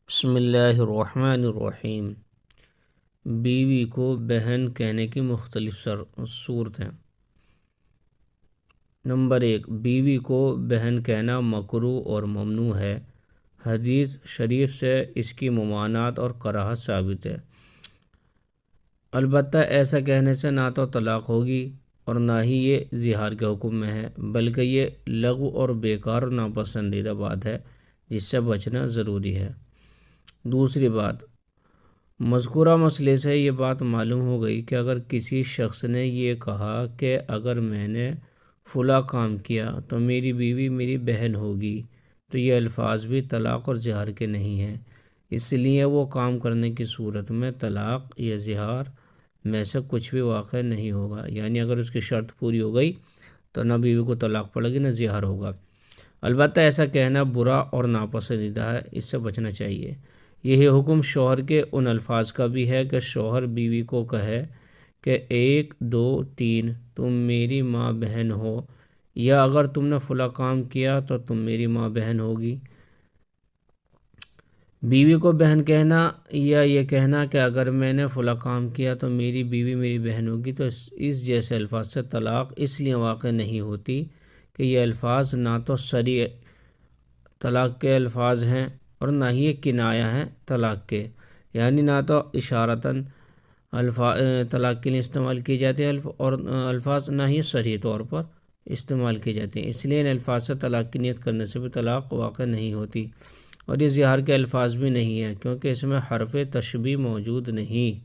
بسم اللہ الرحمن الرحیم۔ بیوی کو بہن کہنے کی مختلف صورتیں۔ نمبر 1، بیوی کو بہن کہنا مکروہ اور ممنوع ہے۔ حدیث شریف سے اس کی ممانعت اور کراہت ثابت ہے۔ البتہ ایسا کہنے سے نہ تو طلاق ہوگی اور نہ ہی یہ زہار کے حکم میں ہے، بلکہ یہ لغو اور بیکار اور ناپسندیدہ بات ہے جس سے بچنا ضروری ہے۔ دوسری بات، مذکورہ مسئلے سے یہ بات معلوم ہو گئی کہ اگر کسی شخص نے یہ کہا کہ اگر میں نے فلاں کام کیا تو میری بیوی میری بہن ہوگی، تو یہ الفاظ بھی طلاق اور زہار کے نہیں ہیں، اس لیے وہ کام کرنے کی صورت میں طلاق یا زہار میں سے کچھ بھی واقع نہیں ہوگا۔ یعنی اگر اس کی شرط پوری ہو گئی تو نہ بیوی کو طلاق پڑے گی نہ زہار ہوگا۔ البتہ ایسا کہنا برا اور ناپسندیدہ ہے، اس سے بچنا چاہیے۔ یہی حکم شوہر کے ان الفاظ کا بھی ہے کہ شوہر بیوی کو کہے کہ 1 2 3 تم میری ماں بہن ہو، یا اگر تم نے فلاں کام کیا تو تم میری ماں بہن ہوگی۔ بیوی کو بہن کہنا یا یہ کہنا کہ اگر میں نے فلاں کام کیا تو میری بیوی میری بہن ہوگی، تو اس جیسے الفاظ سے طلاق اس لیے واقع نہیں ہوتی کہ یہ الفاظ نہ تو صریح طلاق کے الفاظ ہیں اور نہ ہی یہ کنایہ ہیں طلاق کے، یعنی نہ تو اشارتاً طلاق کے لیے استعمال کی جاتے ہیں اور الفاظ نہ ہی صریح طور پر استعمال کی جاتے ہیں۔ اس لیے ان الفاظ سے طلاق کی نیت کرنے سے بھی طلاق واقع نہیں ہوتی، اور یہ زہار کے الفاظ بھی نہیں ہیں کیونکہ اس میں حرف تشبیہ موجود نہیں۔